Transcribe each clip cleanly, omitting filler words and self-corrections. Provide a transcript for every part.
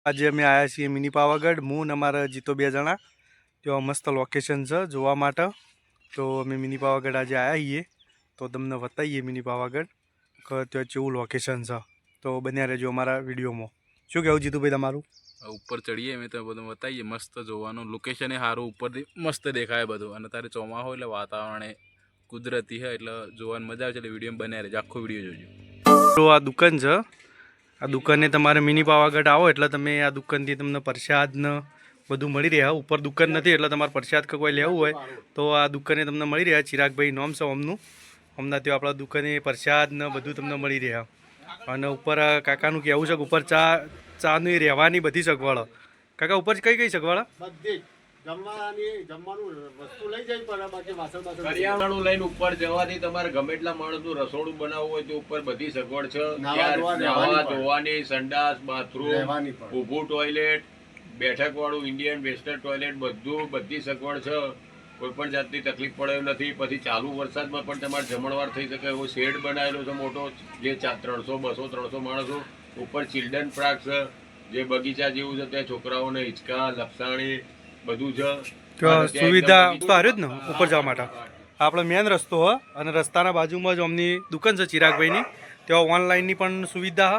આજે અમે આવ્યા છીએ મિની પાવાગઢ, હું ને અમારા જીતો 2 જણા. ત્યાં મસ્ત લોકેશન છે જોવા માટે. તો અમે મિની પાવાગઢ આજે આવ્યા છીએ, તો તમને બતાવીએ મિની પાવાગઢ કે ત્યાં કેવું લોકેશન છે. તો બન્યા રહેજો અમારા વિડીયોમાં. શું કહેવું જીતુભાઈ તમારું? ઉપર ચડીએ અમે તો બધું બતાવીએ. મસ્ત જોવાનું, લોકેશન એ સારું, ઉપરથી મસ્ત દેખાય બધું. અને તારે ચોમાસું એટલે વાતાવરણ કુદરતી છે એટલે જોવાની મજા આવે છે. એટલે વિડીયો બન્યા રહેજો, આખો વિડીયો જોજો. તો આ દુકાન છે. આ દુકાને તમારે મિની પાવાગઢ આવો એટલે તમે આ દુકાનથી તમને પ્રસાદ ને બધું મળી રહે. ઉપર દુકાન નથી એટલે તમારે પ્રસાદ કે કોઈ લેવું હોય તો આ દુકાને તમને મળી રહે. ચિરાગભાઈ નામ છે અમનું. હમણાં ત્યાં આપણા દુકાને પ્રસાદ ને બધું તમને મળી રહે. અને ઉપર કાકાનું કહેવું છે કે ઉપર ચાની રહેવાની બધી સગવડ. કાકા ઉપર કઈ કઈ સગવડ? બધી જમવાનું વસ્તુ લઈ જઈ પડે, બાકી કરિયાણાનું લઈને ઉપર જવાથી તમારે ગમે એટલા માણસનું રસોડું બનાવવું હોય તો ઉપર બધી સગવડ છે. નાવા ધોવાની, સંડાસ, બાથરૂમ, ઊભું ટોયલેટ, બેઠક વાળું ઇન્ડિયન વેસ્ટર્ન ટોયલેટ, બધી સગવડ છે. કોઈ પણ જાતની તકલીફ પડે એમ નથી. પછી ચાલુ વરસાદમાં પણ તમારે જમણવાર થઈ શકે એવો શેડ બનાવેલો છે મોટો, જે 300 માણસો. ઉપર ચિલ્ડ્રન પાર્ક છે, જે બગીચા જેવું છે. ત્યાં છોકરાઓને હિંચકા, લપસાણી બધું છે. સુવિધા તો હારે જ ને ઉપર જવા માટે. આપણો મેન રસ્તો હ અને રસ્તાના બાજુમાં જ અમની દુકાન છે ચિરાગભાઈની. ત્યાં ઓનલાઈનની પણ સુવિધા હ.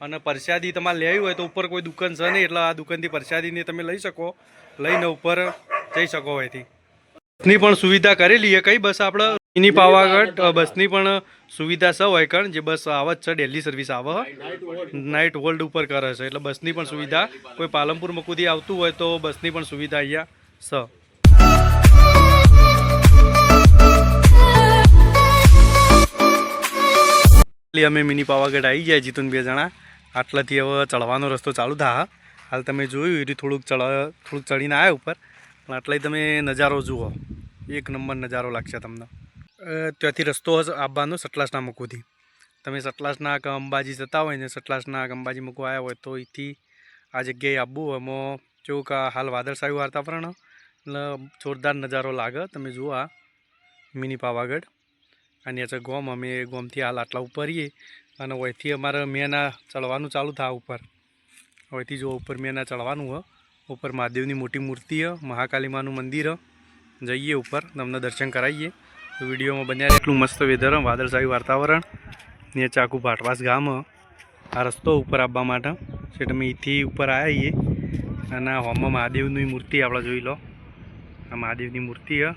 અને પ્રસાદી તમારે લેવી હોય તો ઉપર કોઈ દુકાન છે નહીં એટલે આ દુકાનથી પ્રસાદીને તમે લઈ શકો, લઈને ઉપર જઈ શકો. અહીંથી બસની પણ સુવિધા કરેલી છે. કઈ બસ આપણે મિની પાવાગઢ બસની પણ સુવિધા છે હોય કારણ જે બસ આવે જ છે, ડેલી સર્વિસ આવે, નાઇટ હોલ્ડ ઉપર કરે છે. એટલે બસની પણ સુવિધા, કોઈ પાલનપુર મકુદી આવતું હોય તો બસની પણ સુવિધા અહીંયા છે. અમે મિની પાવાગઢ આવી ગયા જીતુન 2 જણા. આટલાથી હવે ચડવાનો રસ્તો ચાલુ થાય. હાલ તમે જોયું એ થોડુંક ચડીને આવ્યા ઉપર, પણ આટલાથી તમે નજારો જુઓ, એક નંબર નજારો લાગશે તમને. ત્યાંથી રસ્તો આવવાનો સતલાસના મકુથી. તમે સતલાસના કે અંબાજી જતા હોય ને સતલાસના કે અંબાજી મૂકવા આવ્યા હોય તો અહીંથી આ જગ્યાએ આવવું. એમાં કેવું કે હાલ વાદળછાયું વાતાવરણ એટલે જોરદાર નજારો લાગે. તમે જુઓ આ મિની પાવાગઢ. અને છે ગોમ. અમે ગોમથી હાલ આટલા ઉપર રહીએ અને અહીંથી અમારે મેના ચડવાનું ચાલુ થાય ઉપર. અહીંથી જો ઉપર મેના ચડવાનું હોય. ઉપર મહાદેવની મોટી મૂર્તિ છે, મહાકાલી માનું મંદિર છે. જઈએ ઉપર, તમને દર્શન કરાવીએ. તો વિડીયોમાં બન્યા એટલું મસ્ત વેધર, વાદળછાયું વાતાવરણ. ને ચાકુ ભાટવાસ ગામ. આ રસ્તો ઉપર આવવા માટે છે. તમે અહીંથી ઉપર આવ્યા છીએ અને હોમમાં મહાદેવની મૂર્તિ આપણે જોઈ લો. આ મહાદેવની મૂર્તિ છે,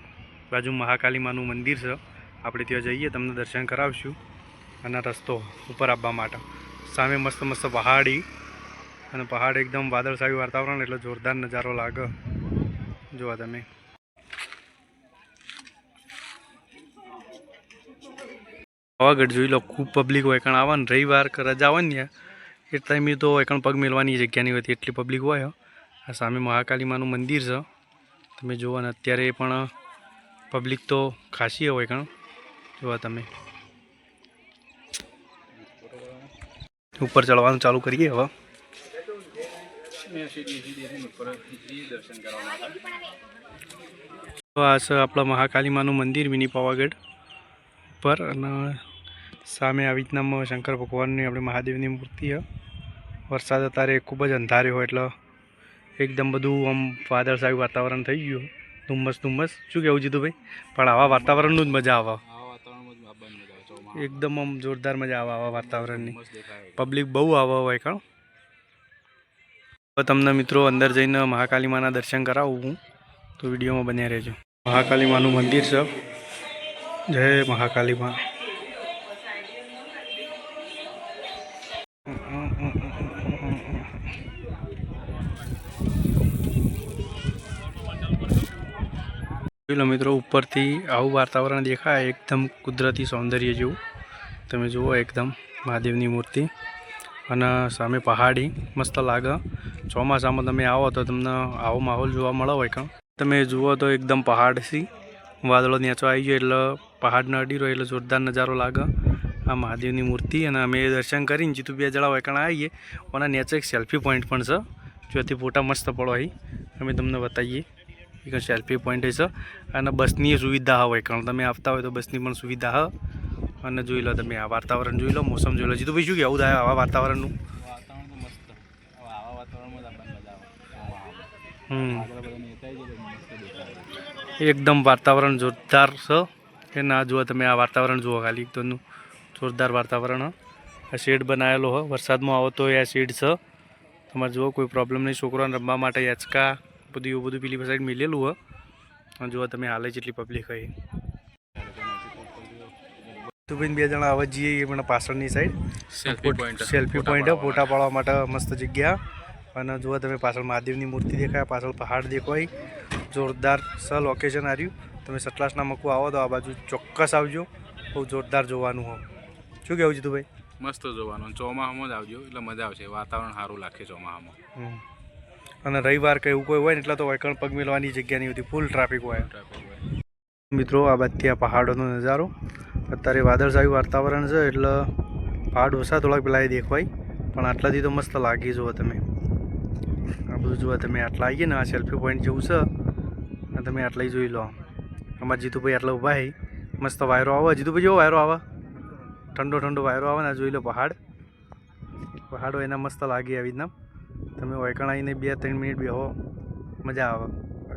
બાજુ મહાકાલી માનું મંદિર છે. આપણે ત્યાં જઈએ, તમને દર્શન કરાવશું. અને રસ્તો ઉપર આવવા માટે સામે મસ્ત મસ્ત પહાડી, અને પહાડ એકદમ વાદળછાયું વાતાવરણ એટલે જોરદાર નજારો લાગે. જોવા તમે પાવાગઢ જોઈ લો. ખૂબ પબ્લિક હોય કારણ આવે ને રવિવાર રજા હોય ને એ ટાઈમે તો એકણ પગ મેળવાની જગ્યા નહીં હોતી, એટલી પબ્લિક હોય. આ સામે મહાકાલી માનું મંદિર છે. તમે જુઓ ને અત્યારે પણ પબ્લિક તો ખાસી હોય કણ. જોવા તમે ઉપર ચડવાનું ચાલુ કરીએ હવે. તો આ છે આપણા મહાકાલી માનું મંદિર મિની પાવાગઢ ઉપર. અને સામે આવી રીતના શંકર ભગવાનની આપણે મહાદેવની મૂર્તિ છે. વરસાદ અત્યારે ખૂબ જ અંધાર્યો હોય એટલે એકદમ બધું આમ વાદળછાયું વાતાવરણ થઈ ગયું. ધુમ્મસ. શું કહેવું જીતુભાઈ? પણ આવા વાતાવરણનું જ મજા આવે, એકદમ આમ જોરદાર મજા આવે આવા વાતાવરણની. પબ્લિક બહુ આવે હોય કાં. તમને મિત્રો અંદર જઈને મહાકાલી માના દર્શન કરાવું હું, તો વિડીયોમાં બન્યા રહેજો. મહાકાલી માનું મંદિર છે. જય મહાકાલી મા. મિત્રો ઉપરથી આવું વાતાવરણ દેખાય, એકદમ કુદરતી સૌંદર્ય જેવું. તમે જુઓ એકદમ મહાદેવની મૂર્તિ અને સામે પહાડી મસ્ત લાગે. ચોમાસામાં તમે આવો તો તમને આવો માહોલ જોવા મળે હોય કાં. તમે જુઓ તો એકદમ પહાડથી વાદળો નેચો આવી ગયો એટલે પહાડને અડી રહ્યો એટલે જોરદાર નજારો લાગે. આ મહાદેવની મૂર્તિ અને અમે દર્શન કરીને જીતું 2 જણા હોય કાં આવીએ. અને નેચે એક સેલ્ફી પોઈન્ટ પણ છે, જ્યાંથી ફોટા મસ્ત પડો અહીં અમે તમને બતાવીએ. એક સેલ્ફી પોઈન્ટ છે. અને બસની સુવિધા હોય કારણ તમે આવતા હોય તો બસની પણ સુવિધા હ. અને જોઈ લો તમે આ વાતાવરણ જોઈ લો, મોસમ જોઈ લો. જીતુભાઈ શું કહેવું થાય આવા વાતાવરણનું? વાતાવરણ તો મસ્ત. આવા વાતાવરણમાં આગળ બધા નેતાઈ જાય તો મસ્ત દેખાય. એકદમ વાતાવરણ જોરદાર છે કે ના જુઓ તમે આ વાતાવરણ જુઓ ખાલી એકદમનું જોરદાર વાતાવરણ હ. આ શેડ બનાવેલો હ વરસાદમાં આવો તો આ શેડ છે તમારે જુઓ કોઈ પ્રોબ્લેમ નહીં છોકરાને રમવા માટે યાચકા બધું એવું બધું પેલી સાઈડ મિલેલું હ. અને જુઓ તમે હાલે જેટલી પબ્લિક હોય તો ભાઈ 2 જણા આવવા જઈએ એ પણ પાછળની સાઈડ સેલ્ફી પોઈન્ટ ફોટા પાડવા માટે મસ્ત જગ્યા. અને જુઓ તમે પાછળ મહાદેવની મૂર્તિ દેખાય પાછળ પહાડ દેખાય જોરદાર સ લોકેશન આવ્યું. તમે સતલાસના મકુ આવો તો આ બાજુ ચોક્કસ આવજો બહુ જોરદાર જોવાનું હો. શું કહેવું છે તું ભાઈ? મસ્ત જોવાનું ચોમાસામાં જ આવજો એટલે મજા આવશે વાતાવરણ સારું લાગે ચોમાસામાં. અને રવિવાર કે એવું કોઈ હોય ને એટલે તો વૈકણ પગ મેળવાની જગ્યા નહીં હોતી ફૂલ ટ્રાફિક હોય. મિત્રો આ બાજુથી આ પહાડોનો નજારો અત્યારે વાદળછાયું વાતાવરણ છે એટલે પહાડ ઓછા થોડાક પેલા એ દેખાય પણ આટલાથી તો મસ્ત લાગી જુઓ તમે. આ બધું જુઓ તમે આટલા આવીએ ને આ સેલ્ફી પોઈન્ટ જેવું છે અને તમે આટલા જોઈ લો. અમારા જીતુભાઈ આટલા ઊભા છે મસ્ત વાયરો આવે. જીતુભાઈ જેવો વાયરો આવે ઠંડો ઠંડો વાયરો આવે ને જોઈ લો પહાડો એના મસ્ત લાગે આવી રીતના. તમે વૈકણ આવીને 2-3 મિનિટ બેહો મજા આવે.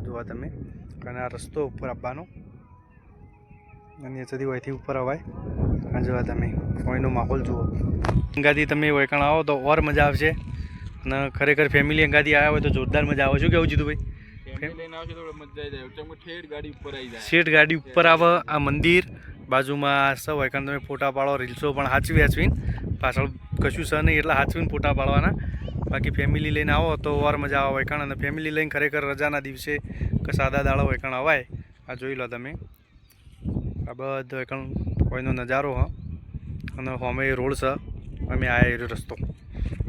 જુઓ તમે અને આ રસ્તો ઉપર આવવાનો અને એથી અહીંથી ઉપર અવાય. આ જુઓ તમે અહીંનો માહોલ જુઓ. અંગાથી તમે વૈકણ આવો તો ઓર મજા આવશે અને ખરેખર ફેમિલી અંગાથી આવ્યા હોય તો જોરદાર મજા આવે. શું કેવું જીતુભાઈ? શેઠ ગાડી ઉપર આવે. આ મંદિર બાજુમાં સૌ વૈકણ તમે ફોટા પાડો રીલ્સો પણ હાચવીને પાછળ કશું છે નહીં એટલે હાચવીને ફોટા પાડવાના. બાકી ફેમિલી લઈને આવો તો વાર મજા આવે વૈકણ. અને ફેમિલી લઈને ખરેખર રજાના દિવસે કે સાદા દાડા વૈકણ અવાય. આ જોઈ લો તમે આ બધો વૈકણ કોઈનો નજારો હ. અને અમે રોડ છે અમે આવ્યા રસ્તો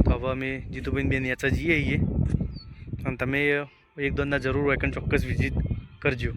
તો હવે અમે જીતુભાઈ બેન નેચા જઈએ અને તમે 1-2 જરૂર વૈકણ ચોક્કસ વિઝિટ કરજો.